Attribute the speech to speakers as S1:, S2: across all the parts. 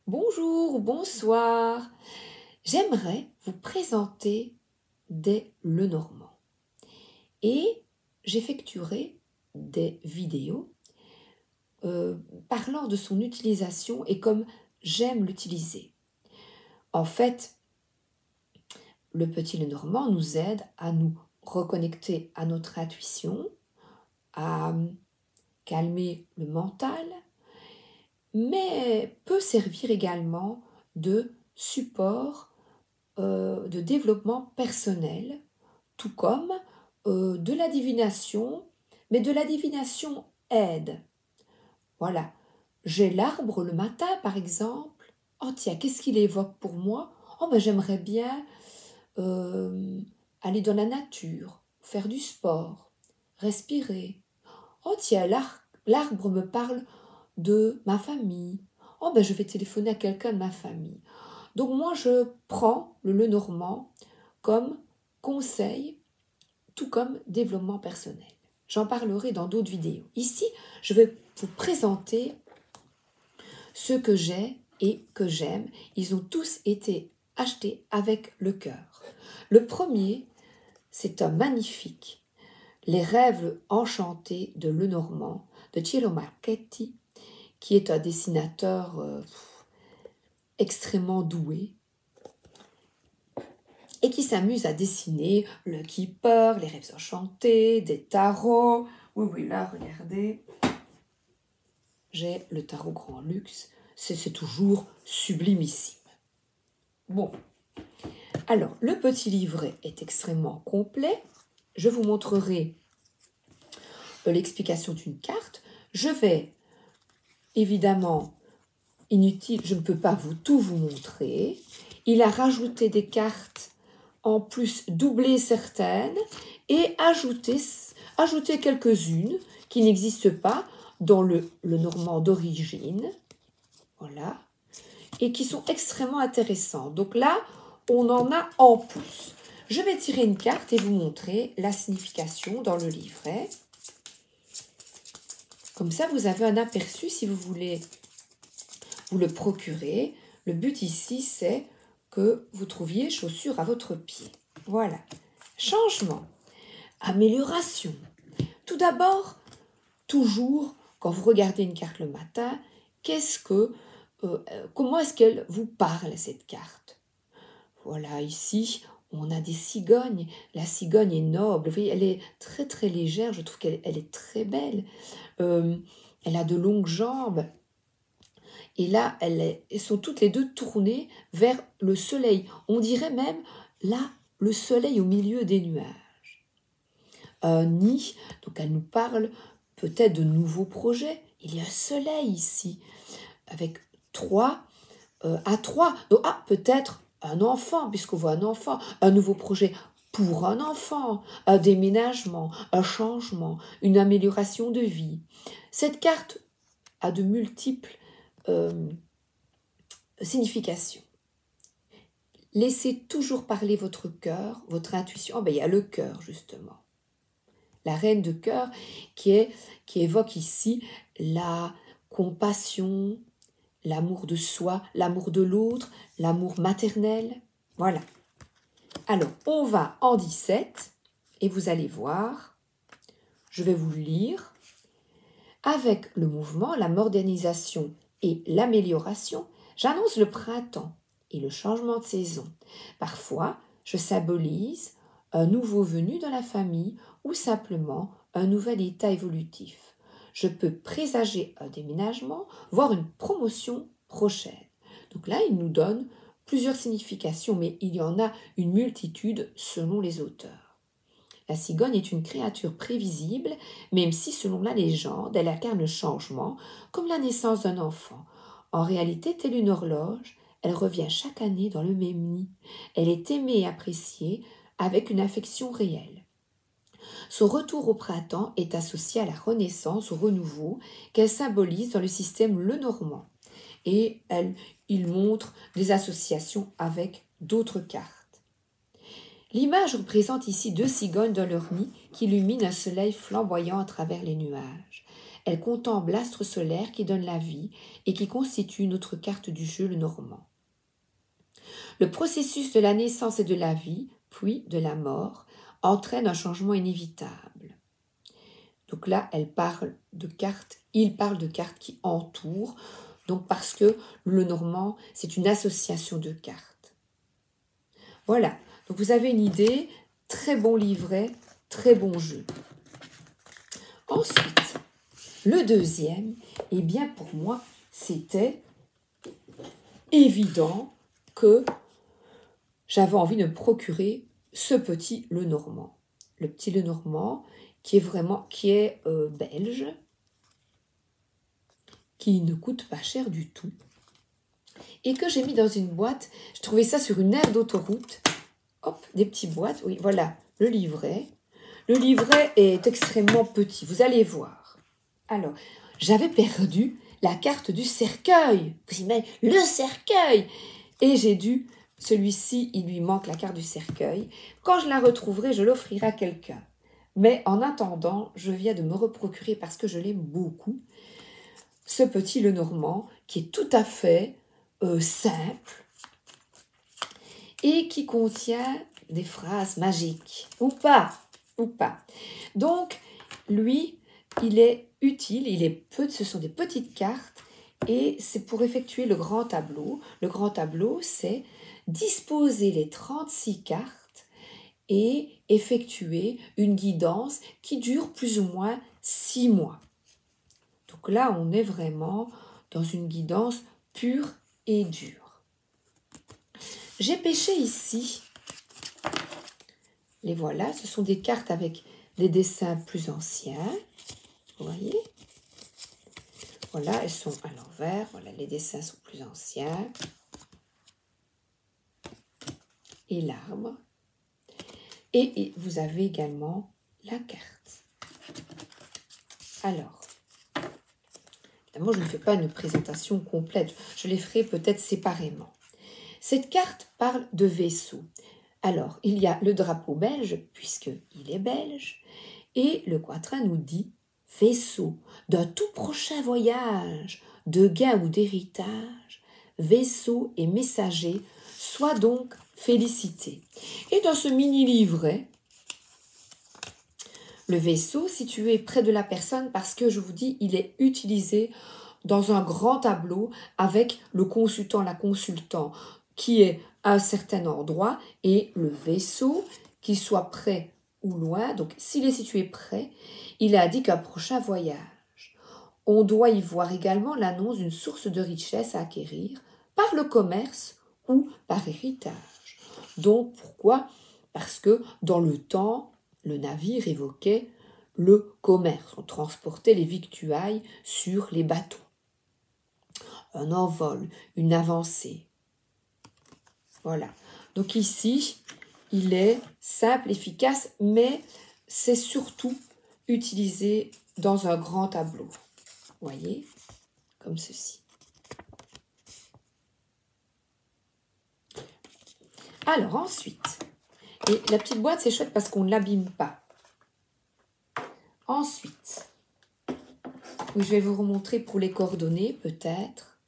S1: Bonjour ou bonsoir. J'aimerais vous présenter des Lenormand et j'effectuerai des vidéos parlant de son utilisation et comme j'aime l'utiliser. En fait, le petit Lenormand nous aide à nous reconnecter à notre intuition, à calmer le mental, mais peut servir également de support de développement personnel, tout comme de la divination, mais de la divination aide. Voilà, j'ai l'arbre le matin par exemple. Oh tiens, qu'est-ce qu'il évoque pour moi? Oh ben j'aimerais bien aller dans la nature, faire du sport, respirer. Oh tiens, l'arbre me parle de ma famille. Oh ben je vais téléphoner à quelqu'un de ma famille. Donc moi je prends le Lenormand comme conseil, tout comme développement personnel. J'en parlerai dans d'autres vidéos. Ici, je vais vous présenter ceux que j'ai et que j'aime. Ils ont tous été achetés avec le cœur. Le premier, c'est un magnifique Les rêves enchantés de Lenormand de Ciro Marchetti, qui est un dessinateur extrêmement doué et qui s'amuse à dessiner le Keeper, les rêves enchantés, des tarots. Oui, oui, là, regardez. J'ai le tarot grand luxe. C'est toujours sublimissime. Bon. Alors, le petit livret est extrêmement complet. Je vous montrerai l'explication d'une carte. Je vais, évidemment, inutile, je ne peux pas tout vous montrer. Il a rajouté des cartes en plus doublé certaines et ajouter quelques-unes qui n'existent pas dans le Normand d'origine, voilà, et qui sont extrêmement intéressantes. Donc là, on en a en plus. Je vais tirer une carte et vous montrer la signification dans le livret. Comme ça, vous avez un aperçu si vous voulez vous le procurer. Le but ici, c'est que vous trouviez chaussures à votre pied. Voilà. Changement. Amélioration. Tout d'abord, toujours, quand vous regardez une carte le matin, comment est-ce qu'elle vous parle, cette carte? Voilà, ici, on a des cigognes. La cigogne est noble. Vous voyez, elle est très très légère. Je trouve qu'elle est très belle. Elle a de longues jambes. Et là, elles sont toutes les deux tournées vers le soleil. On dirait même, là, le soleil au milieu des nuages. Un nid, donc elle nous parle peut-être de nouveaux projets. Il y a un soleil ici, avec à trois. Donc, peut-être un enfant, puisqu'on voit un enfant, un nouveau projet pour un enfant, un déménagement, un changement, une amélioration de vie. Cette carte a de multiples significations. Laissez toujours parler votre cœur, votre intuition. Il y a le cœur, justement. La reine de cœur qui évoque ici la compassion, l'amour de soi, l'amour de l'autre, l'amour maternel. Voilà. Alors, on va en 17 et vous allez voir, je vais vous le lire. Avec le mouvement, la modernisation et l'amélioration, j'annonce le printemps et le changement de saison. Parfois, je symbolise un nouveau venu dans la famille ou simplement un nouvel état évolutif. Je peux présager un déménagement, voire une promotion prochaine. Donc là, il nous donne plusieurs significations, mais il y en a une multitude selon les auteurs. La cigogne est une créature prévisible, même si, selon la légende, elle incarne le changement, comme la naissance d'un enfant. En réalité, telle une horloge, elle revient chaque année dans le même nid. Elle est aimée et appréciée avec une affection réelle. Son retour au printemps est associé à la renaissance, au renouveau, qu'elle symbolise dans le système Lenormand. Et il montre des associations avec d'autres cartes. L'image représente ici deux cigognes dans leur nid qui illuminent un soleil flamboyant à travers les nuages. elle contemple l'astre solaire qui donne la vie et qui constitue notre carte du jeu, le Normand. Le processus de la naissance et de la vie, puis de la mort, entraîne un changement inévitable. Donc là, il parle de cartes qui entourent, donc parce que le Normand, c'est une association de cartes. Voilà, donc vous avez une idée, très bon livret, très bon jeu. Ensuite, le deuxième, eh bien pour moi, c'était évident que j'avais envie de me procurer ce petit Lenormand. Le petit Lenormand qui est belge, qui ne coûte pas cher du tout, et que j'ai mis dans une boîte. Je trouvais ça sur une aire d'autoroute. Hop, des petites boîtes. Oui, voilà, le livret. Le livret est extrêmement petit, vous allez voir. Alors, j'avais perdu la carte du cercueil. Vous imaginez, le cercueil. Et j'ai dû, celui-ci, il lui manque la carte du cercueil. Quand je la retrouverai, je l'offrirai à quelqu'un. Mais en attendant, je viens de me reprocurer, parce que je l'aime beaucoup, ce petit Lenormand qui est tout à fait simple et qui contient des phrases magiques. Ou pas. Donc, lui, il est utile, ce sont des petites cartes et c'est pour effectuer le grand tableau. Le grand tableau, c'est disposer les 36 cartes et effectuer une guidance qui dure plus ou moins 6 mois. Donc là, on est vraiment dans une guidance pure et dure. J'ai pêché ici, les voilà, ce sont des cartes avec des dessins plus anciens, vous voyez. Voilà, elles sont à l'envers, voilà, les dessins sont plus anciens. Et l'arbre. Et vous avez également la carte. Alors, évidemment, je ne fais pas une présentation complète, je les ferai peut-être séparément. Cette carte parle de vaisseau. Alors, il y a le drapeau belge, puisqu'il est belge, et le quatrain nous dit « Vaisseau d'un tout prochain voyage, de gain ou d'héritage, vaisseau et messager, sois donc félicité. » Et dans ce mini-livret, le vaisseau situé près de la personne, parce que je vous dis, il est utilisé dans un grand tableau avec le consultant, la consultante, qui est à un certain endroit, et le vaisseau, qu'il soit près ou loin, donc s'il est situé près, il indique un prochain voyage. On doit y voir également l'annonce d'une source de richesse à acquérir par le commerce ou par héritage. Donc pourquoi? Parce que dans le temps, le navire évoquait le commerce. On transportait les victuailles sur les bateaux. Un envol, une avancée. Voilà. Donc ici, il est simple, efficace, mais c'est surtout utilisé dans un grand tableau. Vous voyez, comme ceci. Alors ensuite, et la petite boîte c'est chouette parce qu'on ne l'abîme pas. Ensuite, oui, je vais vous remontrer pour les coordonnées peut-être.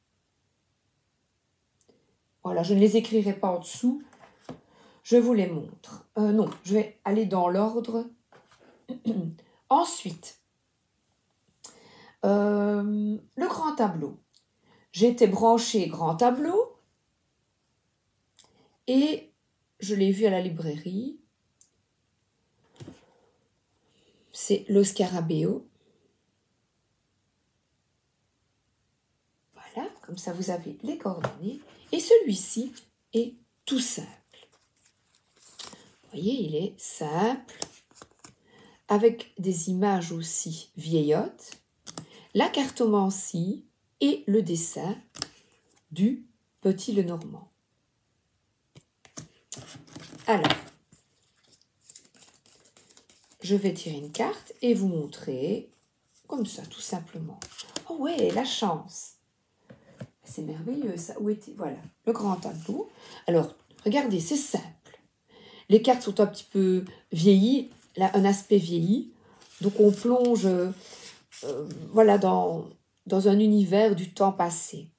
S1: Voilà, je ne les écrirai pas en dessous. Je vous les montre. Non, je vais aller dans l'ordre. Ensuite, le grand tableau. J'ai été branchée grand tableau et je l'ai vu à la librairie. C'est le Scarabeo. Voilà, comme ça vous avez les coordonnées. Et celui-ci est tout simple. Vous voyez, il est simple, avec des images aussi vieillottes, la cartomancie et le dessin du petit Lenormand. Alors, je vais tirer une carte et vous montrer, comme ça, tout simplement. Oh ouais, la chance! C'est merveilleux, ça. Où était... Voilà, le grand tableau. Alors, regardez, c'est simple. Les cartes sont un petit peu vieillies, là, un aspect vieilli. Donc, on plonge voilà, dans un univers du temps passé.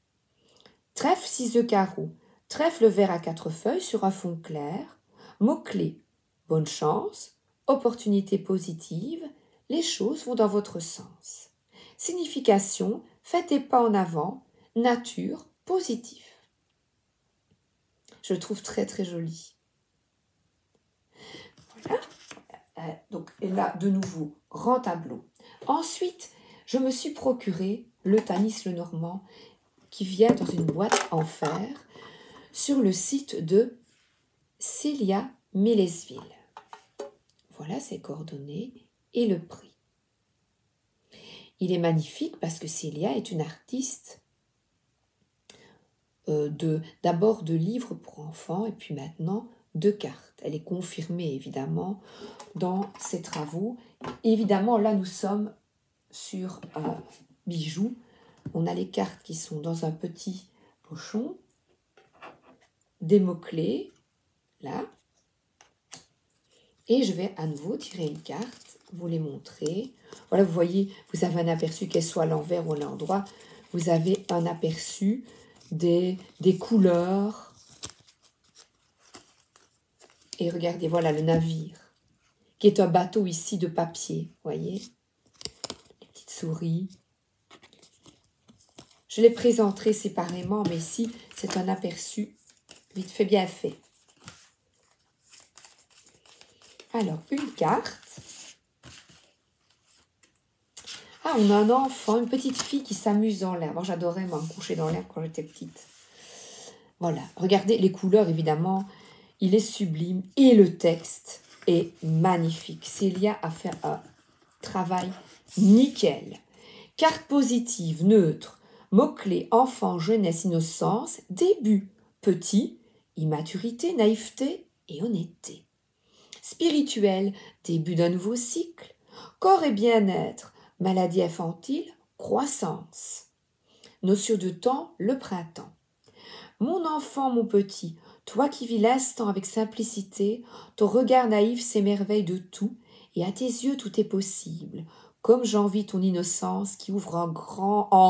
S1: Trèfle 6 de carreau. Trèfle vert à 4 feuilles sur un fond clair. Mots-clés. Bonne chance. Opportunité positive. Les choses vont dans votre sens. Signification. Faites des pas en avant. Nature. Positif. Je le trouve très très joli. Voilà. Donc là, de nouveau, grand tableau. Ensuite, je me suis procuré le Tanis Lenormand qui vient dans une boîte en fer sur le site de Célia Mélesville. Voilà ses coordonnées et le prix. Il est magnifique parce que Célia est une artiste d'abord de livres pour enfants et puis maintenant de cartes. Elle est confirmée évidemment dans ses travaux. Évidemment, là nous sommes sur un bijou. On a les cartes qui sont dans un petit pochon, des mots-clés, là. Et je vais à nouveau tirer une carte, vous les montrer. Voilà, vous voyez, vous avez un aperçu, qu'elle soit à l'envers ou à l'endroit. Vous avez un aperçu des couleurs. Et regardez, voilà le navire, qui est un bateau ici de papier, voyez. Les petites souris. Je les présenterai séparément, mais ici, c'est un aperçu vite fait, bien fait. Alors, une carte. Ah, on a un enfant, une petite fille qui s'amuse dans l'herbe. J'adorais me coucher dans l'herbe quand j'étais petite. Voilà, regardez les couleurs, évidemment. Il est sublime et le texte est magnifique. Célia a fait un travail nickel. Carte positive, neutre. Mots-clés, enfant, jeunesse, innocence. Début, petit, immaturité, naïveté et honnêteté. Spirituel, début d'un nouveau cycle. Corps et bien-être, maladie infantile, croissance. Notion de temps, le printemps. Mon enfant, mon petit, toi qui vis l'instant avec simplicité, ton regard naïf s'émerveille de tout, et à tes yeux tout est possible, comme j'envie ton innocence qui ouvre en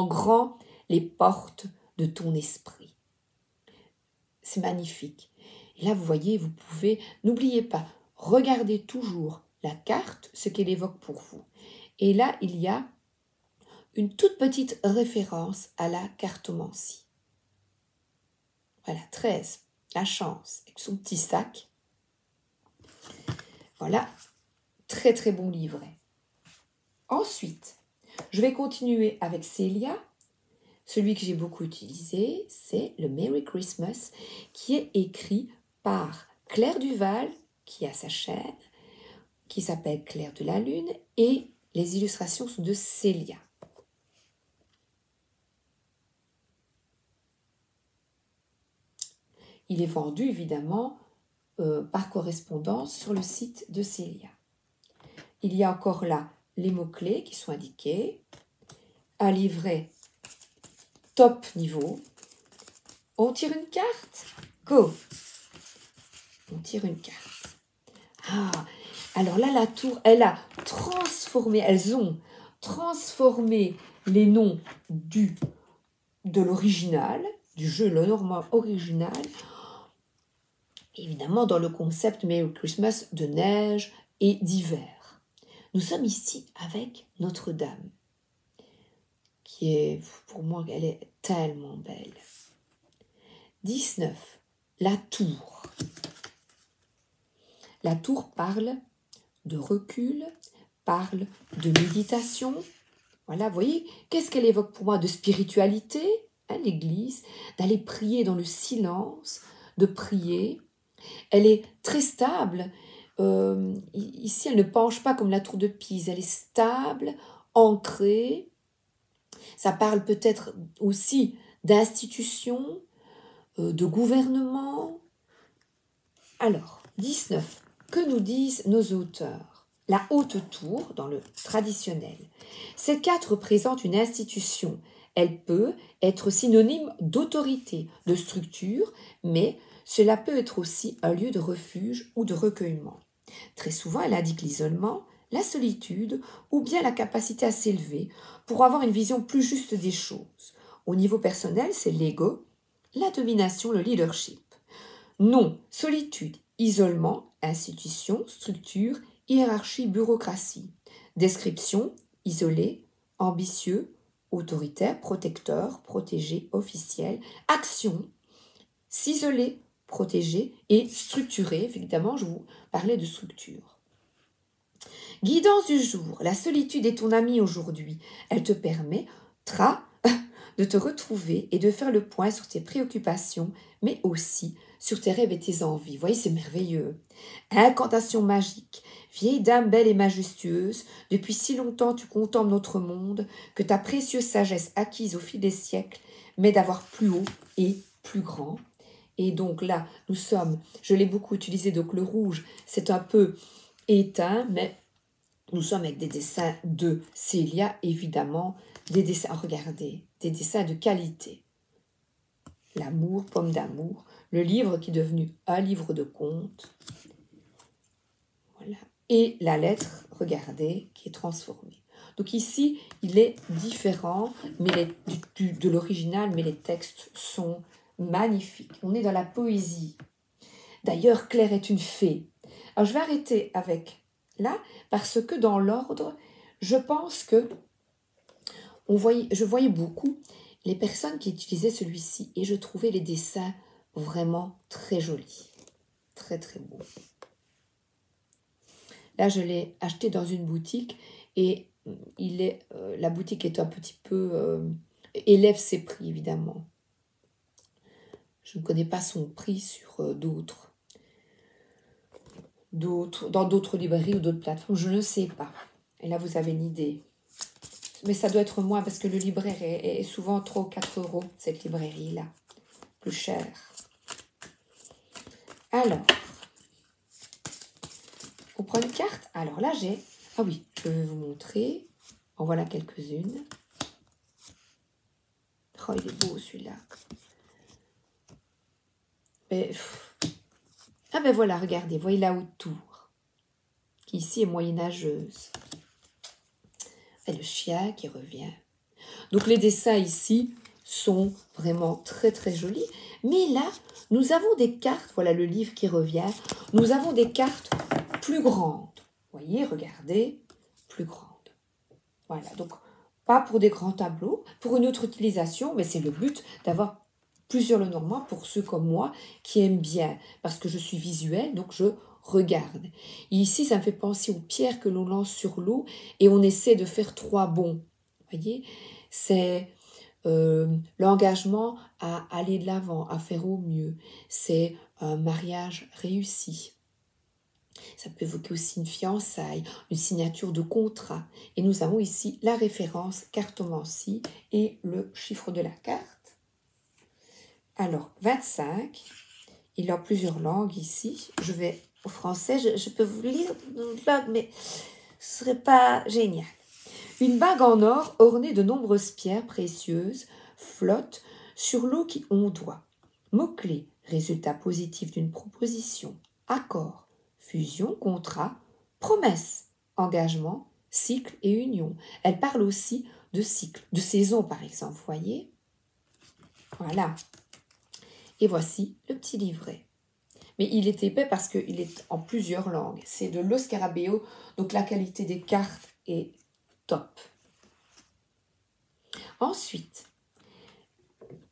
S1: grand les portes de ton esprit. C'est magnifique. Et là, vous voyez, vous pouvez, n'oubliez pas, regardez toujours la carte, ce qu'elle évoque pour vous. Et là, il y a une toute petite référence à la cartomancie. Voilà, 13, la chance, avec son petit sac. Voilà, très très bon livret. Ensuite, je vais continuer avec Célia. Celui que j'ai beaucoup utilisé, c'est le Merry Christmas, qui est écrit par Claire Duval, qui a sa chaîne, qui s'appelle Claire de la Lune, et les illustrations sont de Célia. Il est vendu évidemment par correspondance sur le site de Célia. Il y a encore là les mots-clés qui sont indiqués, un livret top niveau. On tire une carte? Go! On tire une carte. Ah, alors là, la tour, elles ont transformé les noms de l'original, du jeu Lenormand original, évidemment dans le concept Merry Christmas de neige et d'hiver. Nous sommes ici avec Notre-Dame, qui est, pour moi, elle est tellement belle. 19, la tour. La tour parle de recul, parle de méditation. Voilà, vous voyez, qu'est-ce qu'elle évoque pour moi? De spiritualité, hein, l'église, d'aller prier dans le silence, de prier. Elle est très stable. Ici, elle ne penche pas comme la tour de Pise. Elle est stable, ancrée. Ça parle peut-être aussi d'institutions, de gouvernement. Alors, 19. Que nous disent nos auteurs? La haute tour, dans le traditionnel. Cette carte représente une institution. Elle peut être synonyme d'autorité, de structure, mais cela peut être aussi un lieu de refuge ou de recueillement. Très souvent, elle indique l'isolement, la solitude ou bien la capacité à s'élever pour avoir une vision plus juste des choses. Au niveau personnel, c'est l'ego, la domination, le leadership. Non, solitude, isolement, institution, structure, hiérarchie, bureaucratie. Description, isolé, ambitieux, autoritaire, protecteur, protégé, officiel. Action, s'isoler, protéger et structurer. Évidemment, je vous parlais de structure. Guidance du jour. La solitude est ton amie aujourd'hui. Elle te permettra de te retrouver et de faire le point sur tes préoccupations, mais aussi sur tes rêves et tes envies. Vous voyez, c'est merveilleux. Incantation magique. Vieille dame belle et majestueuse, depuis si longtemps tu contemples notre monde, que ta précieuse sagesse acquise au fil des siècles m'aide à voir plus haut et plus grand. Et donc là, nous sommes, je l'ai beaucoup utilisé, donc le rouge, c'est un peu éteint, mais nous sommes avec des dessins de Célia, évidemment, des dessins, regardez, des dessins de qualité. L'amour, pomme d'amour, le livre qui est devenu un livre de contes. Voilà. Et la lettre, regardez, qui est transformée. Donc ici, il est différent mais de l'original, mais les textes sont magnifiques. On est dans la poésie. D'ailleurs, Claire est une fée. Alors, je vais arrêter avec là, parce que dans l'ordre, je pense que je voyais beaucoup les personnes qui utilisaient celui-ci et je trouvais les dessins vraiment très jolis, très très beaux. Là, je l'ai acheté dans une boutique et la boutique est un petit peu élève ses prix évidemment. Je ne connais pas son prix sur dans d'autres librairies ou d'autres plateformes, je ne sais pas. Et là, vous avez une idée. Mais ça doit être moins parce que le libraire est souvent 3 ou 4 euros, cette librairie-là. Plus cher. Alors, on prend une carte. Alors là, j'ai... Ah oui, je vais vous montrer. En voilà quelques-unes. Oh, il est beau celui-là. Ah ben voilà, regardez, voyez là autour, qui ici est moyenâgeuse. Et le chien qui revient. Donc les dessins ici sont vraiment très très jolis. Mais là, nous avons des cartes, voilà le livre qui revient, nous avons des cartes plus grandes. Vous voyez, regardez, plus grandes. Voilà, donc pas pour des grands tableaux, pour une autre utilisation, mais c'est le but d'avoir plusieurs Lenormand pour ceux comme moi qui aiment bien, parce que je suis visuelle, donc je regarde. Et ici, ça me fait penser aux pierres que l'on lance sur l'eau et on essaie de faire 3 bonds. Vous voyez, c'est l'engagement à aller de l'avant, à faire au mieux. C'est un mariage réussi. Ça peut évoquer aussi une fiançaille, une signature de contrat. Et nous avons ici la référence cartomancie et le chiffre de la carte. Alors, 25, il y a plusieurs langues ici. Je vais au français, je peux vous lire dans une langue, mais ce ne serait pas génial. Une bague en or ornée de nombreuses pierres précieuses flotte sur l'eau qui ondoie. Mots-clés, résultat positif d'une proposition, accord, fusion, contrat, promesse, engagement, cycle et union. Elle parle aussi de cycle, de saison par exemple, vous voyez? Voilà. Et voici le petit livret. Mais il est épais parce qu'il est en plusieurs langues. C'est de Lo Scarabeo, donc la qualité des cartes est top. Ensuite,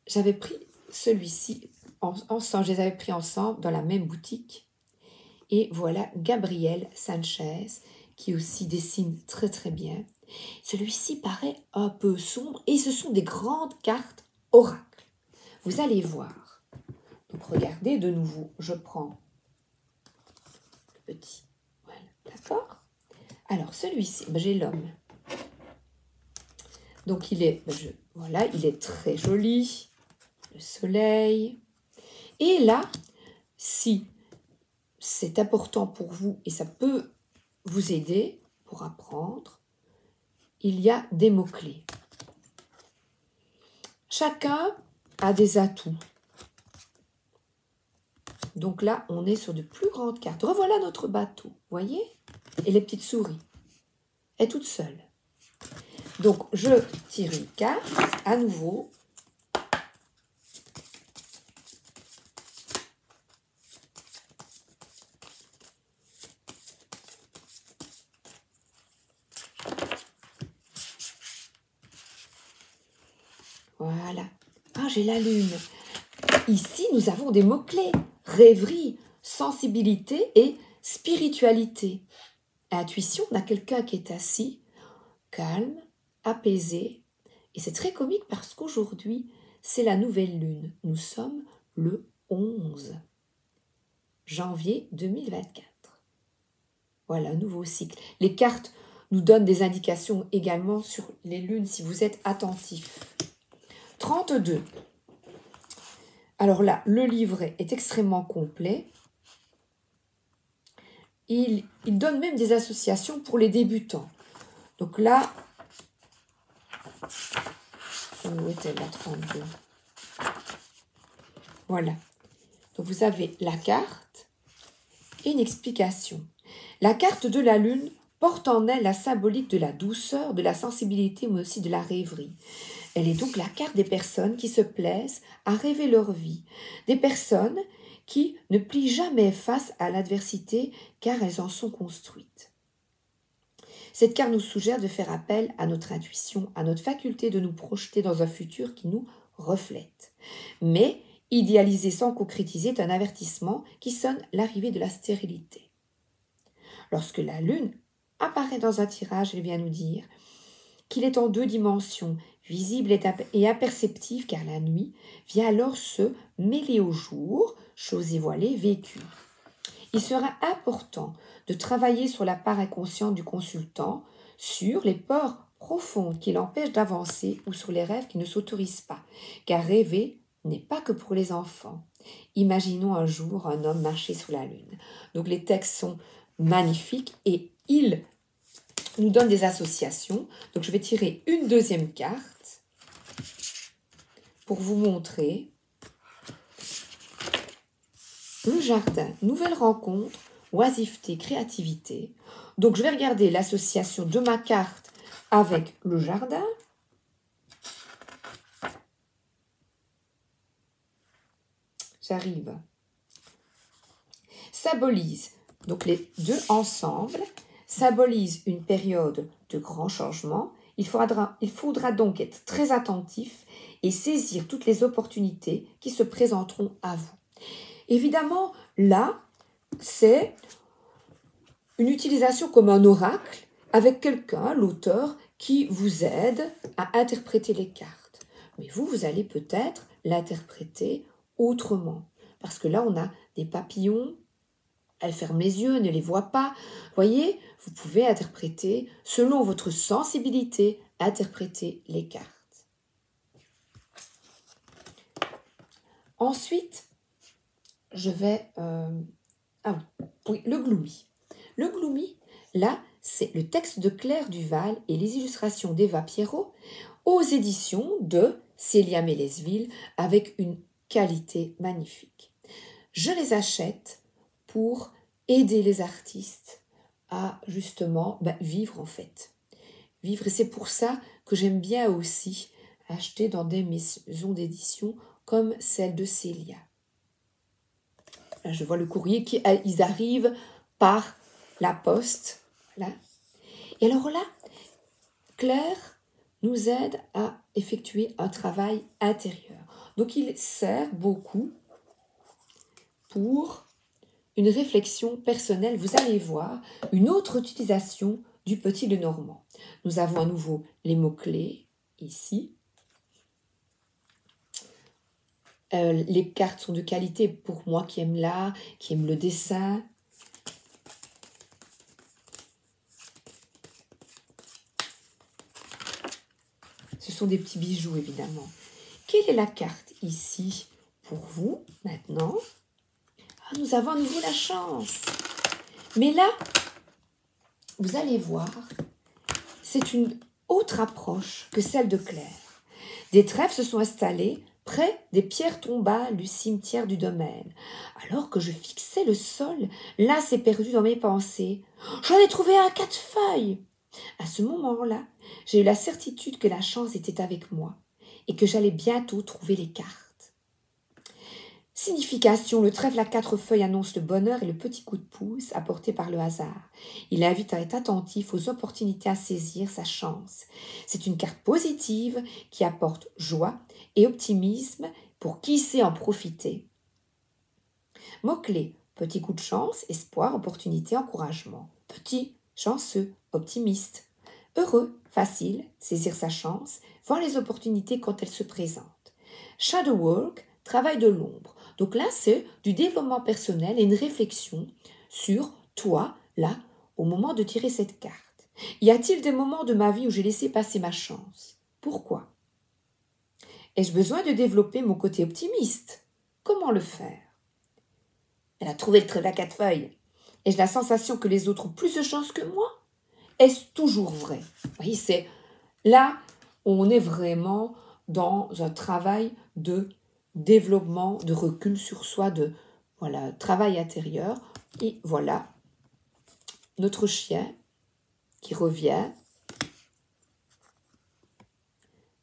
S1: j'avais pris celui-ci ensemble, je les avais pris ensemble dans la même boutique. Et voilà Gabriel Sanchez qui aussi dessine très très bien. Celui-ci paraît un peu sombre et ce sont des grandes cartes oracles. Vous allez voir. Donc regardez de nouveau, je prends le petit. Voilà, d'accord? Alors celui-ci, j'ai l'homme. Donc il est, voilà, il est très joli. Le soleil. Et là, si c'est important pour vous et ça peut vous aider pour apprendre, il y a des mots-clés. Chacun a des atouts. Donc là, on est sur de plus grandes cartes. Revoilà notre bateau, voyez? Et les petites souris. est toute seule. Donc, je tire une carte à nouveau. Voilà. Ah, j'ai la lune. Ici, nous avons des mots-clés. Rêverie, sensibilité et spiritualité. Intuition, on a quelqu'un qui est assis, calme, apaisé. Et c'est très comique parce qu'aujourd'hui, c'est la nouvelle lune. Nous sommes le 11 janvier 2024. Voilà, un nouveau cycle. Les cartes nous donnent des indications également sur les lunes si vous êtes attentifs. 32. Alors là, le livret est extrêmement complet. Il donne même des associations pour les débutants. Donc là, où était la 32? Voilà. Donc vous avez la carte et une explication. La carte de la lune porte en elle la symbolique de la douceur, de la sensibilité, mais aussi de la rêverie. Elle est donc la carte des personnes qui se plaisent à rêver leur vie, des personnes qui ne plient jamais face à l'adversité car elles en sont construites. Cette carte nous suggère de faire appel à notre intuition, à notre faculté de nous projeter dans un futur qui nous reflète. Mais idéaliser sans concrétiser est un avertissement qui sonne l'arrivée de la stérilité. Lorsque la lune apparaît dans un tirage, elle vient nous dire qu'il est en deux dimensions, visible et imperceptive, car la nuit vient alors se mêler au jour, chose voilée, vécue. Il sera important de travailler sur la part inconsciente du consultant, sur les peurs profondes qui l'empêchent d'avancer ou sur les rêves qui ne s'autorisent pas, car rêver n'est pas que pour les enfants. Imaginons un jour un homme marcher sous la lune. Donc les textes sont magnifiques et ils nous donnent des associations. Donc je vais tirer une deuxième carte pour vous montrer le jardin, nouvelle rencontre, oisiveté, créativité. Donc je vais regarder l'association de ma carte avec le jardin. J'arrive. Symbolise, donc les deux ensemble, symbolise une période de grands changements. Il faudra donc être très attentif et saisir toutes les opportunités qui se présenteront à vous. Évidemment, là, c'est une utilisation comme un oracle avec quelqu'un, l'auteur, qui vous aide à interpréter les cartes. Mais vous allez peut-être l'interpréter autrement. Parce que là, on a des papillons. Elle ferme les yeux, ne les voit pas. Voyez, vous pouvez interpréter, selon votre sensibilité, interpréter les cartes. Ensuite, je vais... le gloomy. Le gloomy, là, c'est le texte de Claire Duval et les illustrations d'Eva Pierrot aux éditions de Célia Mélesville avec une qualité magnifique. Je les achète pour aider les artistes à justement vivre en fait. Vivre, et c'est pour ça que j'aime bien aussi acheter dans des maisons d'édition comme celle de Célia. Là, je vois le courrier ils arrivent par la poste. Voilà. Et alors là, Claire nous aide à effectuer un travail intérieur. Donc il sert beaucoup pour une réflexion personnelle. Vous allez voir une autre utilisation du petit Lenormand. Nous avons à nouveau les mots-clés ici. Les cartes sont de qualité pour moi qui aime l'art, qui aime le dessin. Ce sont des petits bijoux, évidemment. Quelle est la carte ici pour vous, maintenant? Nous avons à nouveau la chance. Mais là, vous allez voir, c'est une autre approche que celle de Claire. Des trèfles se sont installés près des pierres tombales du cimetière du domaine. Alors que je fixais le sol, là s'est perdu dans mes pensées. J'en ai trouvé un 4 feuilles. À ce moment-là, j'ai eu la certitude que la chance était avec moi et que j'allais bientôt trouver les cartes. Signification, le trèfle à 4 feuilles annonce le bonheur et le petit coup de pouce apporté par le hasard. Il invite à être attentif aux opportunités à saisir, sa chance. C'est une carte positive qui apporte joie et optimisme pour qui sait en profiter. Mots-clés, petit coup de chance, espoir, opportunité, encouragement. Petit, chanceux, optimiste. Heureux, facile, saisir sa chance, voir les opportunités quand elles se présentent. Shadow work, travail de l'ombre. Donc là, c'est du développement personnel et une réflexion sur toi, là, au moment de tirer cette carte. Y a-t-il des moments de ma vie où j'ai laissé passer ma chance? Pourquoi? Ai-je besoin de développer mon côté optimiste? Comment le faire? Elle a trouvé le trèfle à 4 feuilles. Ai-je la sensation que les autres ont plus de chance que moi? Est-ce toujours vrai? Vous voyez, c'est là, on est vraiment dans un travail de développement, de recul sur soi, de voilà, travail intérieur. Et voilà, notre chien qui revient.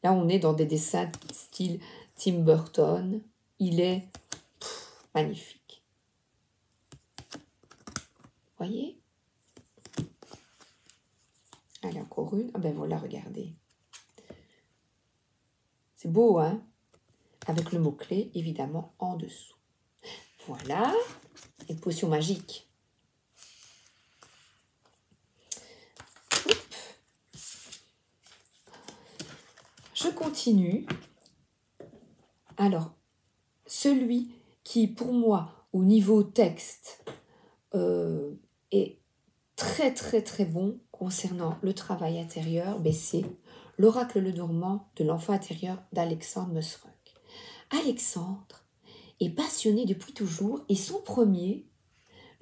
S1: Là, on est dans des dessins style Tim Burton. Il est magnifique. Voyez? Allez, encore une. Ah ben voilà, regardez. C'est beau, hein? Avec le mot-clé, évidemment, en dessous. Voilà. Et potion magique. Je continue. Alors, celui qui, pour moi, au niveau texte, est très, très, très bon concernant le travail intérieur, ben c'est l'oracle Lenormand de l'enfant intérieur d'Alexandre Mosruck. Alexandre est passionné depuis toujours et son premier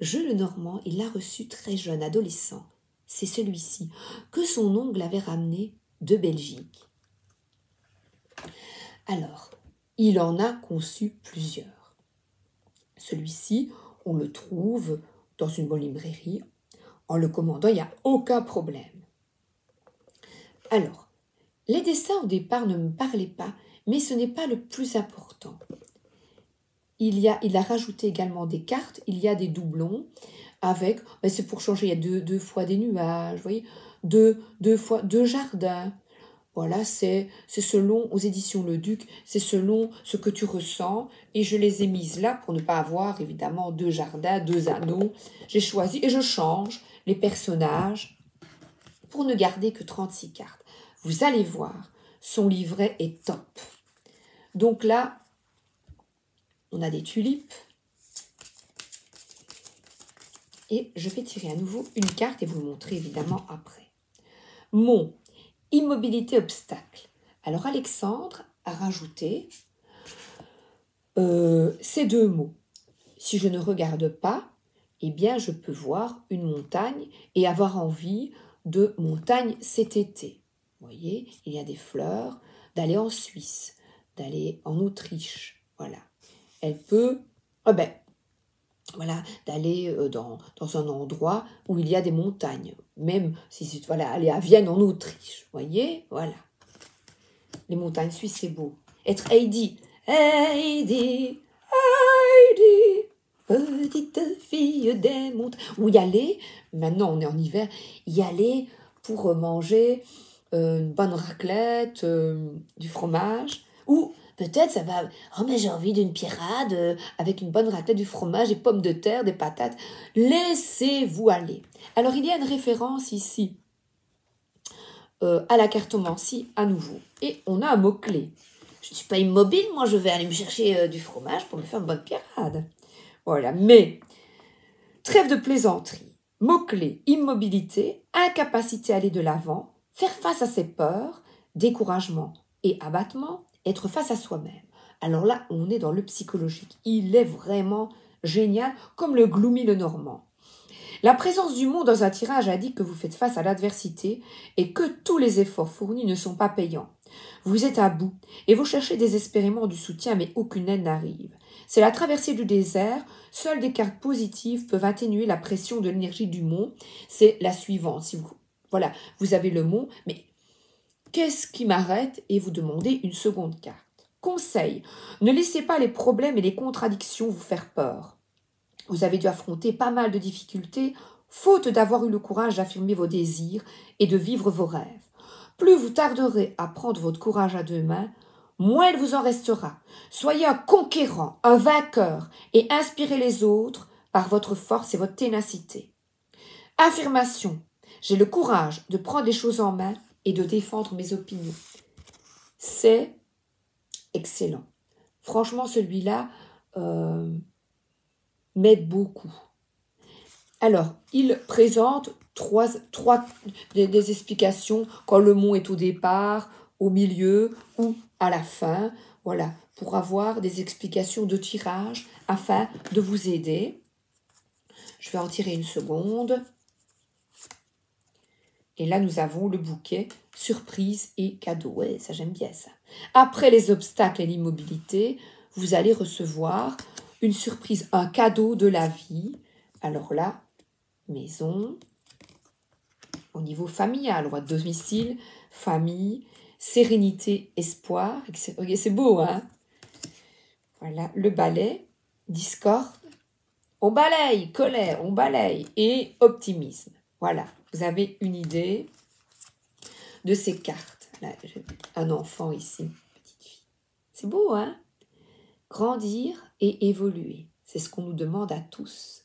S1: jeu Lenormand, il l'a reçu très jeune, adolescent. C'est celui-ci que son oncle avait ramené de Belgique. Alors, il en a conçu plusieurs. Celui-ci, on le trouve dans une bonne librairie. En le commandant, il n'y a aucun problème. Alors, les dessins au départ ne me parlaient pas, mais ce n'est pas le plus important. Il a rajouté également des cartes, il y a des doublons avec, c'est pour changer, il y a deux fois des nuages, vous voyez, deux fois deux jardins. Voilà, c'est selon, aux éditions Le Duc, c'est selon ce que tu ressens. Et je les ai mises là pour ne pas avoir, évidemment, 2 jardins, 2 anneaux. J'ai choisi et je change les personnages pour ne garder que 36 cartes. Vous allez voir, son livret est top. Donc là, on a des tulipes. Et je vais tirer à nouveau une carte et vous le montrer évidemment après. Mon immobilité obstacle. Alors Alexandre a rajouté ces 2 mots. Si je ne regarde pas, eh bien je peux voir une montagne et avoir envie de montagne cet été. Vous voyez, il y a des fleurs, d'aller en Suisse, d'aller en Autriche. Voilà. Elle peut, voilà, d'aller dans un endroit où il y a des montagnes. Même si c'est, voilà, aller à Vienne en Autriche. Vous voyez, voilà. Les montagnes suisses, c'est beau. Être Heidi. Heidi, Heidi, petite fille des montagnes. Ou y aller, maintenant on est en hiver, y aller pour manger une bonne raclette, du fromage. Ou peut-être ça va, oh mais j'ai envie d'une pierrade avec une bonne raclette, du fromage, des pommes de terre, des patates. Laissez-vous aller. Alors il y a une référence ici à la cartomancie à nouveau. Et on a un mot-clé. Je ne suis pas immobile, moi je vais aller me chercher du fromage pour me faire une bonne pierrade. Voilà, mais trêve de plaisanterie. Mot-clé, immobilité, incapacité à aller de l'avant, faire face à ses peurs, découragement et abattement, être face à soi-même. Alors là, on est dans le psychologique. Il est vraiment génial, comme le Gloomy Lenormand. La présence du mot dans un tirage indique que vous faites face à l'adversité et que tous les efforts fournis ne sont pas payants. Vous êtes à bout et vous cherchez désespérément du soutien, mais aucune aide n'arrive. C'est la traversée du désert. Seules des cartes positives peuvent atténuer la pression de l'énergie du mont. C'est la suivante. Si vous voilà, vous avez le mot, mais qu'est-ce qui m'arrête? Et vous demandez une seconde carte. Conseil, ne laissez pas les problèmes et les contradictions vous faire peur. Vous avez dû affronter pas mal de difficultés, faute d'avoir eu le courage d'affirmer vos désirs et de vivre vos rêves. Plus vous tarderez à prendre votre courage à deux mains, moins il vous en restera. Soyez un conquérant, un vainqueur, et inspirez les autres par votre force et votre ténacité. Affirmation, j'ai le courage de prendre les choses en main et de défendre mes opinions. C'est excellent. Franchement, celui-là m'aide beaucoup. Alors, il présente des explications quand le mot est au départ, au milieu ou à la fin. Voilà, pour avoir des explications de tirage afin de vous aider. Je vais en tirer une seconde. Et là, nous avons le bouquet surprise et cadeau. Ouais, ça, j'aime bien ça. Après les obstacles et l'immobilité, vous allez recevoir une surprise, un cadeau de la vie. Alors là, maison, au niveau familial, roi de domicile, famille, sérénité, espoir. C'est beau, hein? Voilà, le balai, discorde, on balaye, colère, on balaye et optimisme. Voilà, vous avez une idée de ces cartes. Là, j'ai un enfant ici, une petite fille. C'est beau, hein? Grandir et évoluer. C'est ce qu'on nous demande à tous.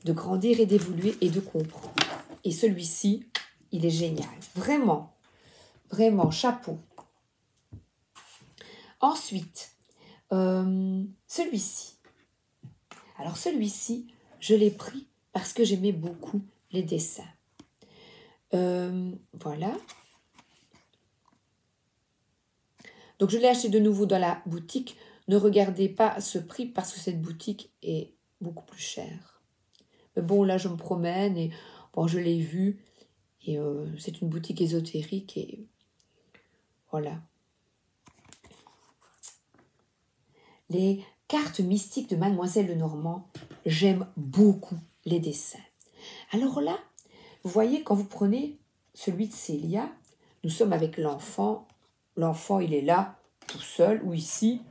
S1: De grandir et d'évoluer et de comprendre. Et celui-ci, il est génial. Vraiment, vraiment, chapeau. Ensuite, celui-ci. Alors celui-ci, je l'ai pris parce que j'aimais beaucoup les dessins. Voilà. Donc je l'ai acheté de nouveau dans la boutique. Ne regardez pas ce prix parce que cette boutique est beaucoup plus chère. Mais bon, là je me promène et bon, je l'ai vu. Et c'est une boutique ésotérique et voilà. Les cartes mystiques de Mademoiselle Lenormand, j'aime beaucoup les dessins. Alors là, vous voyez, quand vous prenez celui de Célia, nous sommes avec l'enfant. L'enfant, il est là, tout seul, ou ici,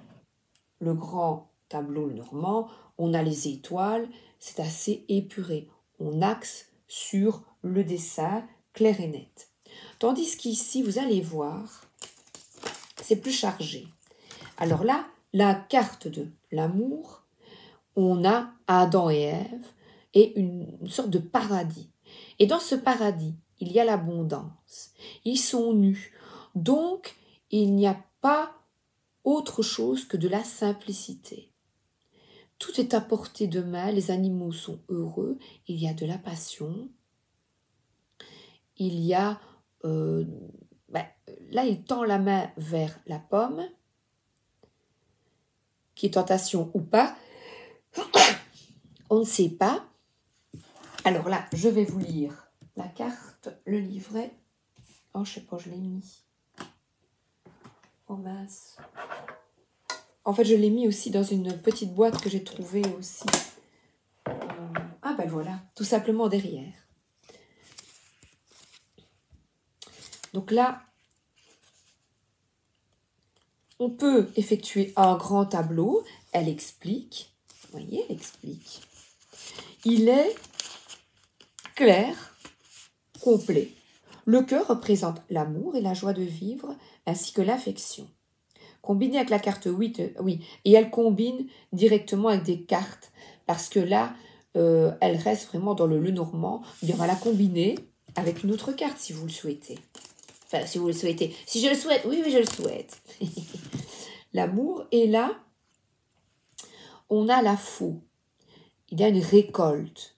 S1: le grand tableau Lenormand, on a les étoiles, c'est assez épuré. On axe sur le dessin clair et net. Tandis qu'ici, vous allez voir, c'est plus chargé. Alors là, la carte de l'amour, on a Adam et Ève et une sorte de paradis. Et dans ce paradis, il y a l'abondance. Ils sont nus. Donc, il n'y a pas autre chose que de la simplicité. Tout est à portée de main, les animaux sont heureux, il y a de la passion. Il y a... là, il tend la main vers la pomme, qui est tentation ou pas. On ne sait pas. Alors là, je vais vous lire la carte, le livret. Oh, je sais pas, je l'ai mis. Oh mince. En fait, je l'ai mis aussi dans une petite boîte que j'ai trouvée aussi. Ah ben voilà, tout simplement derrière. Donc là, on peut effectuer un grand tableau. Elle explique. Vous voyez, elle explique. Il est clair, complet. Le cœur représente l'amour et la joie de vivre, ainsi que l'affection. Combiné avec la carte 8, oui, et elle combine directement avec des cartes, parce que là, elle reste vraiment dans le Lenormand. On va la combiner avec une autre carte, si vous le souhaitez. Enfin, si vous le souhaitez. Si je le souhaite, oui, je le souhaite. L'amour, et là, on a la faux. Il y a une récolte.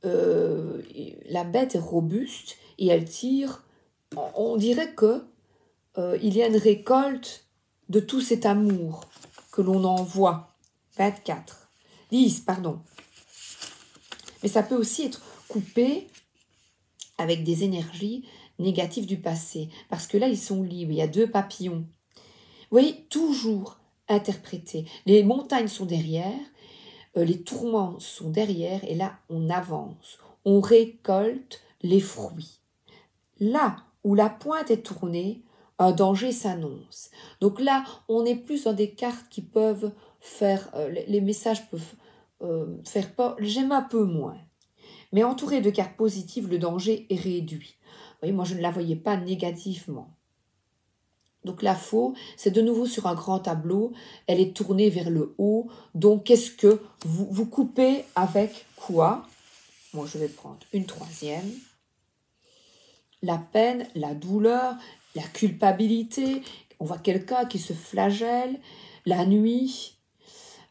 S1: La bête est robuste et elle tire. On dirait que il y a une récolte de tout cet amour que l'on envoie. 24. 10, pardon. Mais ça peut aussi être coupé avec des énergies négatives du passé. Parce que là, ils sont libres. Il y a 2 papillons. Vous voyez, toujours interprété. Les montagnes sont derrière, les tourments sont derrière, et là, on avance. On récolte les fruits. Là où la pointe est tournée, un danger s'annonce. Donc là, on est plus dans des cartes qui peuvent faire, les messages peuvent faire peur, j'aime un peu moins. Mais entouré de cartes positives, le danger est réduit. Vous voyez, moi je ne la voyais pas négativement. Donc la faux, c'est de nouveau sur un grand tableau, elle est tournée vers le haut. Donc qu'est-ce que vous coupez avec quoi? Moi je vais prendre une troisième. La peine, la douleur, la culpabilité. On voit quelqu'un qui se flagelle, la nuit,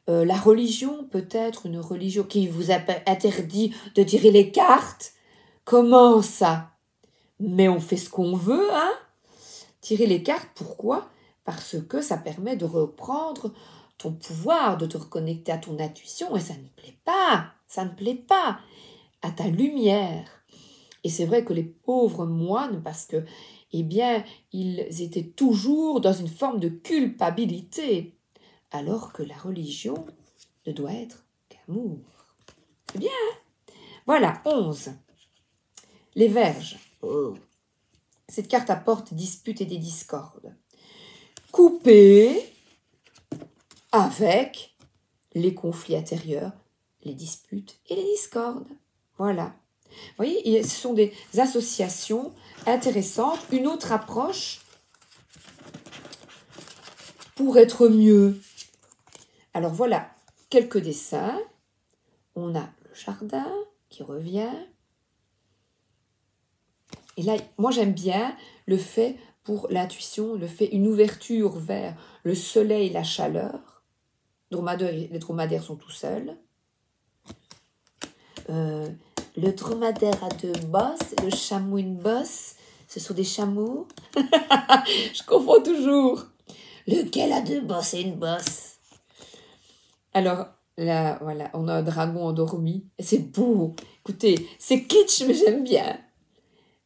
S1: la religion, peut-être une religion qui vous a interdit de tirer les cartes. Comment ça? Mais on fait ce qu'on veut, hein? Tirer les cartes, pourquoi? Parce que ça permet de reprendre ton pouvoir, de te reconnecter à ton intuition, et ça ne plaît pas, ça ne plaît pas à ta lumière. Et c'est vrai que les pauvres moines, parce que, eh bien, ils étaient toujours dans une forme de culpabilité, alors que la religion ne doit être qu'amour. C'est bien, hein? Voilà, 11. Les Vierges. Oh. Cette carte apporte disputes et des discordes. Couper avec les conflits intérieurs, les disputes et les discordes. Voilà. Vous voyez, ce sont des associations intéressantes. Une autre approche pour être mieux. Alors voilà, quelques dessins. On a le jardin qui revient. Et là, moi j'aime bien le fait pour l'intuition, le fait une ouverture vers le soleil et la chaleur. Les dromadaires sont tout seuls. Le dromadaire a 2 bosses, le chameau une bosse. Ce sont des chameaux. Je confonds toujours. Lequel a 2 bosses et une bosse? Alors, là, voilà, on a un dragon endormi. Et c'est beau. Écoutez, c'est kitsch, mais j'aime bien.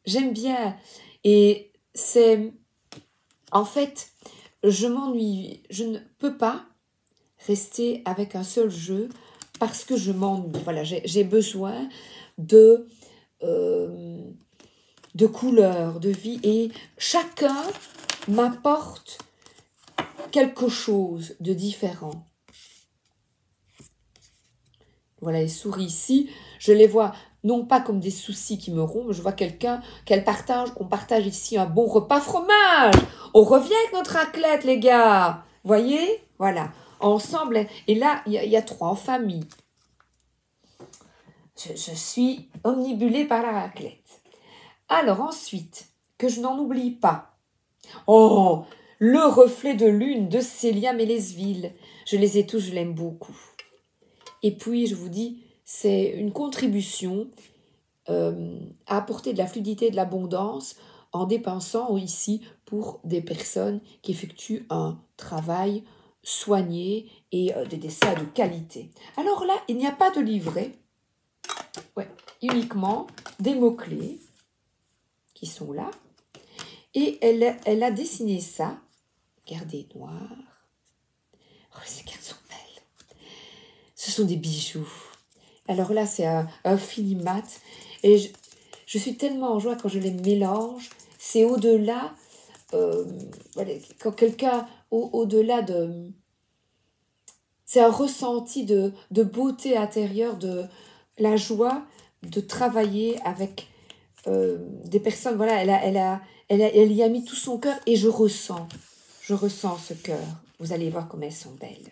S1: J'aime bien. Et c'est... En fait, je m'ennuie. Je ne peux pas rester avec un seul jeu parce que je m'ennuie. Voilà, j'ai besoin de couleurs, de vie. Et chacun m'apporte quelque chose de différent. Voilà les souris ici. Je les vois non pas comme des soucis qui me rompent, je vois quelqu'un qu'on partage ici un bon repas fromage. On revient avec notre raclette, les gars. Voyez? Voilà. Ensemble. Et là, il y a 3 en famille. Je suis omnibulée par la raclette. Alors ensuite, que je n'en oublie pas. Oh, le reflet de lune de Célia Mélesville. Je les ai tous, je l'aime beaucoup. Et puis, je vous dis, c'est une contribution à apporter de la fluidité et de l'abondance en dépensant ici pour des personnes qui effectuent un travail soigné et des dessins de qualité. Alors là, il n'y a pas de livret, uniquement des mots-clés qui sont là. Et elle a dessiné ça. Regardez, noir. Oh, ces cartes sont belles. Ce sont des bijoux. Alors là, c'est un fini mat. Et je suis tellement en joie quand je les mélange. C'est au-delà, voilà, quand quelqu'un, au-delà de... C'est un ressenti de beauté intérieure, de la joie de travailler avec des personnes. Voilà, elle y a mis tout son cœur et je ressens ce cœur. Vous allez voir comme elles sont belles.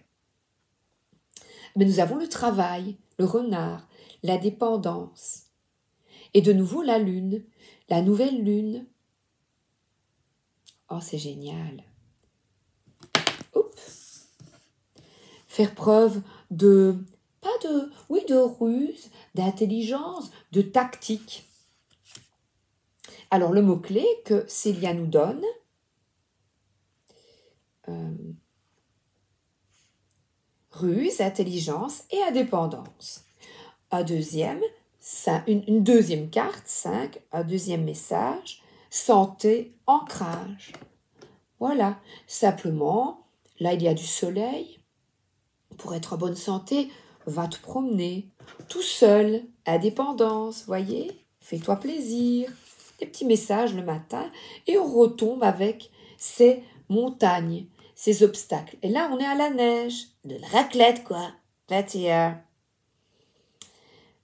S1: Mais nous avons le travail, le renard, la dépendance. Et de nouveau la lune, la nouvelle lune. Oh, c'est génial. Oups. Faire preuve de ruse, d'intelligence, de tactique. Alors, le mot-clé que Célia nous donne, ruse, intelligence et indépendance. Une deuxième carte, 5, un deuxième message, santé, ancrage. Voilà, simplement, là il y a du soleil. Pour être en bonne santé, va te promener, tout seul, indépendance, voyez, fais-toi plaisir, des petits messages le matin, et on retombe avec ces montagnes, ces obstacles. Et là, on est à la neige, de la raclette, quoi. Là,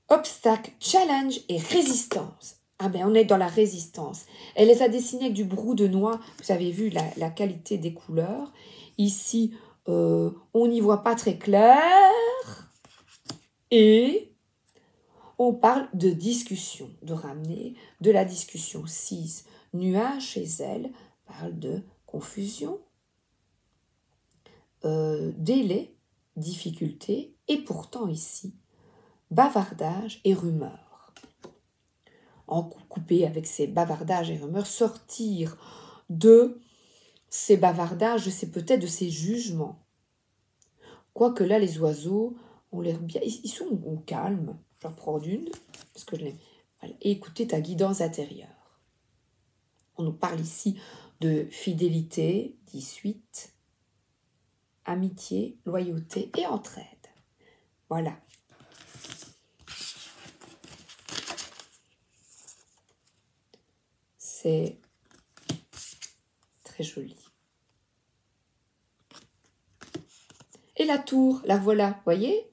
S1: obstacles, challenge et résistance. Ah ben, on est dans la résistance. Elle les a dessinés avec du brou de noix. Vous avez vu la qualité des couleurs. Ici, on n'y voit pas très clair. Et on parle de discussion, de ramener de la discussion. 6. Nuage chez elle parle de confusion, délai, difficulté, et pourtant ici, bavardage et rumeur. En couper avec ces bavardages et rumeurs, sortir de ces bavardages, c'est peut-être de ces jugements. Quoique là, les oiseaux ont l'air bien, ils sont au calme. J'en prends une, parce que je l'aime. Voilà. Et écoutez ta guidance intérieure. On nous parle ici de fidélité, 18, amitié, loyauté et entraide. Voilà. C'est très joli. Et la tour, la voilà, voyez?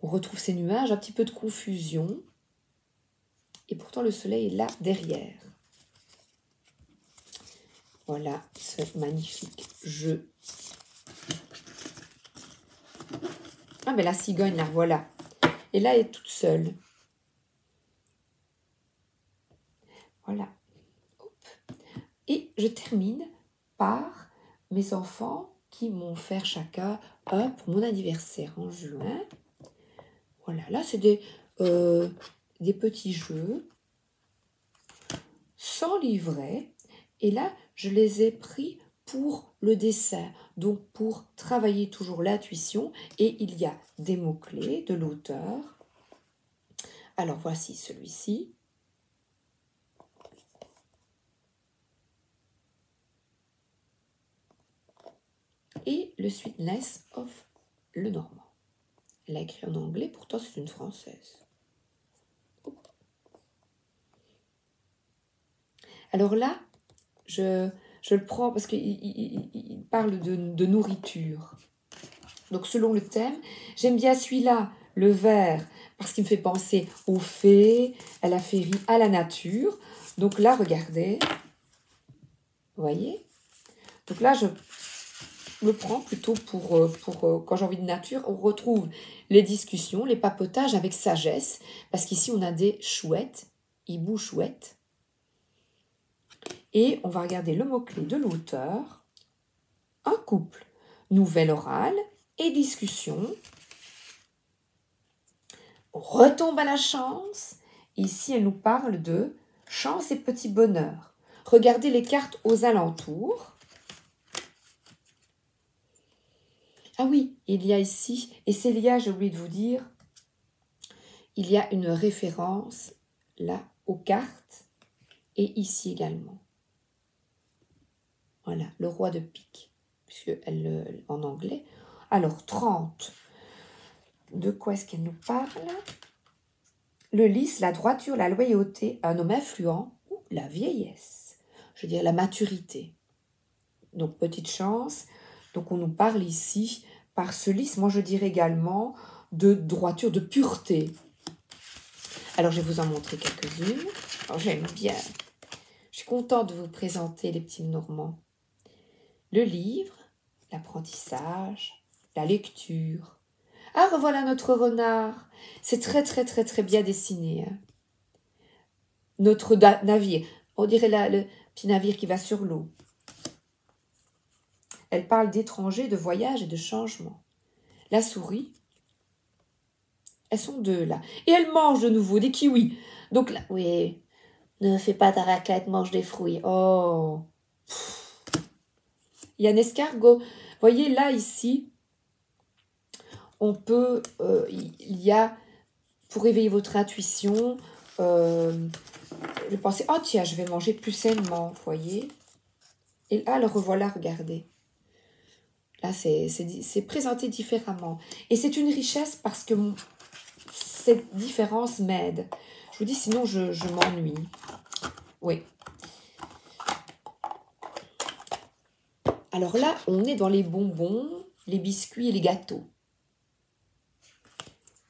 S1: On retrouve ces nuages, un petit peu de confusion. Et pourtant, le soleil est là, derrière. Voilà ce magnifique jeu. Ah, mais la cigogne, là, voilà. Et là, elle est toute seule. Voilà. Hop. Et je termine par mes enfants qui m'ont offert chacun un pour mon anniversaire en juin. Voilà, là, c'est des petits jeux sans livret. Et là, je les ai pris pour le dessin, donc pour travailler toujours l'intuition. Et il y a des mots-clés de l'auteur. Alors, voici celui-ci. Et le Sweetness of Lenormand. Elle a écrit en anglais, pourtant c'est une française. Alors là, je le prends parce qu'il parle de nourriture. Donc selon le thème, j'aime bien celui-là, le vert, parce qu'il me fait penser aux fées, à la féerie, à la nature. Donc là, regardez, vous voyez? Donc là, je le prends plutôt pour quand j'ai envie de nature. On retrouve les discussions, les papotages avec sagesse, parce qu'ici, on a des chouettes, hibou chouettes. Et on va regarder le mot-clé de l'auteur, un couple, nouvelle orale et discussion. On retombe à la chance. Ici, elle nous parle de chance et petit bonheur. Regardez les cartes aux alentours. Ah oui, il y a ici, et Célia, j'ai oublié de vous dire, il y a une référence là aux cartes et ici également. Voilà, le roi de pique, puisque elle en anglais. Alors, 30. De quoi est-ce qu'elle nous parle? Le lys, la droiture, la loyauté, un homme influent ou la vieillesse. Je veux dire la maturité. Donc, petite chance. Donc, on nous parle ici, par ce lys, moi je dirais également de droiture, de pureté. Alors, je vais vous en montrer quelques-unes. J'aime bien. Je suis contente de vous présenter les petits Normands. Le livre, l'apprentissage, la lecture. Ah, revoilà notre renard. C'est très, très, très, très bien dessiné. Hein. Notre navire. On dirait le petit navire qui va sur l'eau. Elle parle d'étrangers, de voyage et de changement. La souris, elles sont deux là. Et elle mange de nouveau des kiwis. Donc là, oui, ne fais pas ta raclette, mange des fruits. Oh, il y a un escargot. Voyez là, ici, on peut, il y a, pour éveiller votre intuition, je pensais, oh tiens, je vais manger plus sainement, voyez. Et là, le revoilà, regardez. Là, c'est présenté différemment. Et c'est une richesse parce que cette différence m'aide. Je vous dis, sinon je m'ennuie. Oui. Alors là, on est dans les bonbons, les biscuits et les gâteaux.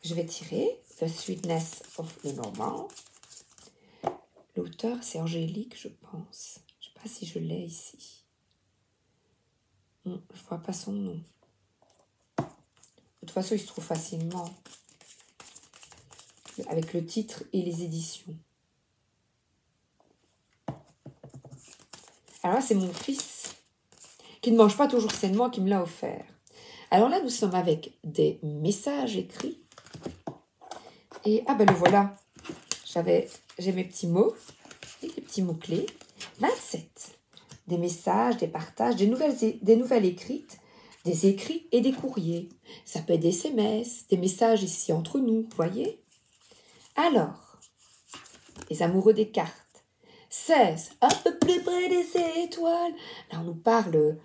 S1: Je vais tirer The Sweetness of the Normand. L'auteur, c'est Angélique, je pense. Je ne sais pas si je l'ai ici. Je ne vois pas son nom. De toute façon, il se trouve facilement. Avec le titre et les éditions. Alors là, c'est mon fils qui ne mange pas toujours sainement qui me l'a offert. Alors là, nous sommes avec des messages écrits. Et, ah ben le voilà. J'ai mes petits mots, et des petits mots-clés. 27. Des messages, des partages, des nouvelles écrites, des écrits et des courriers. Ça peut être des SMS, des messages ici entre nous, vous voyez? Alors, les amoureux des cartes. 16. Un peu plus près des étoiles. Là, on nous parle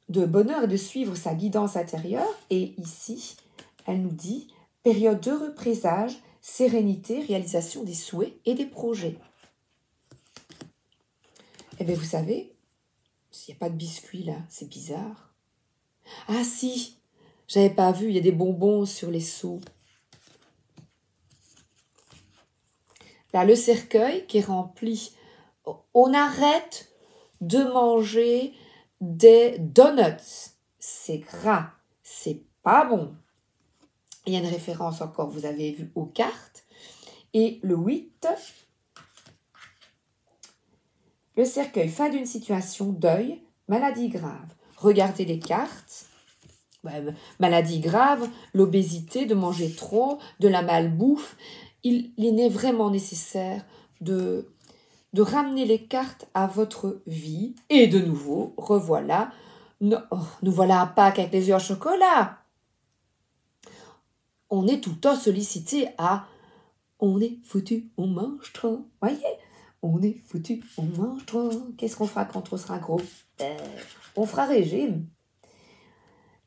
S1: de bonheur et de suivre sa guidance intérieure. Et ici, elle nous dit période d'heureux présage, sérénité, réalisation des souhaits et des projets. Eh bien, vous savez, s'il n'y a pas de biscuits là, c'est bizarre. Ah si, j'avais pas vu, il y a des bonbons sur les seaux. Là, le cercueil qui est rempli. On arrête de manger des donuts. C'est gras, c'est pas bon. Il y a une référence encore, vous avez vu, aux cartes. Et le 8, le cercueil, fin d'une situation, deuil, maladie grave. Regardez les cartes. Maladie grave, l'obésité, de manger trop, de la malbouffe. Il est vraiment nécessaire de ramener les cartes à votre vie. Et de nouveau, revoilà, nous voilà à Pâques avec les œufs au chocolat. On est tout le temps sollicité à « on est foutu, on mange trop ». Voyez, on est foutu, on mange trop. Qu'est-ce qu'on fera quand on sera gros? On fera régime.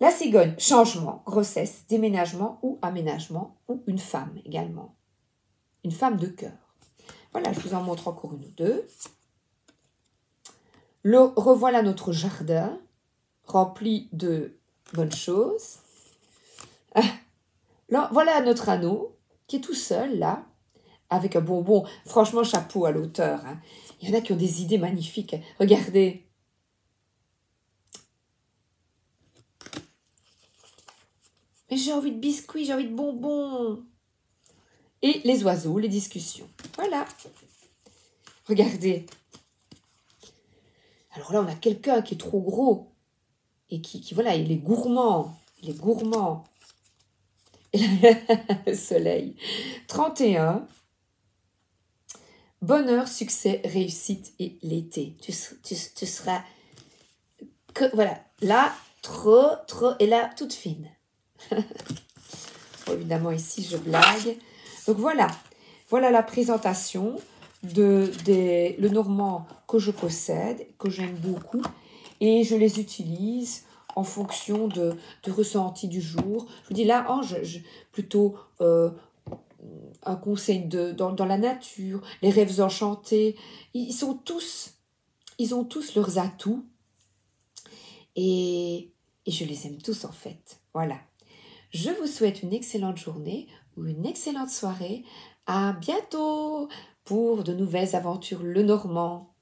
S1: La cigogne, changement, grossesse, déménagement ou aménagement, ou une femme également. Une femme de cœur. Voilà, je vous en montre encore une ou deux. Revoilà notre jardin, rempli de bonnes choses. Là, voilà notre anneau, qui est tout seul, là, avec un bonbon. Franchement, chapeau à l'auteur. Hein. Il y en a qui ont des idées magnifiques. Regardez. Mais j'ai envie de biscuits, j'ai envie de bonbons. Et les oiseaux, les discussions. Voilà. Regardez. Alors là, on a quelqu'un qui est trop gros. Et qui voilà, il est gourmand. Il est gourmand. Et là, le soleil. 31. Bonheur, succès, réussite et l'été. Tu seras... voilà. Là, trop. Et là, toute fine. Bon, évidemment, ici, je blague. Donc, voilà. Voilà la présentation le normand que je possède, que j'aime beaucoup. Et je les utilise en fonction de ressenti du jour. Je vous dis là, plutôt un conseil dans la nature, les rêves enchantés. Ils ont tous leurs atouts. Et je les aime tous en fait. Voilà. Je vous souhaite une excellente journée ou une excellente soirée. À bientôt pour de nouvelles aventures le normand.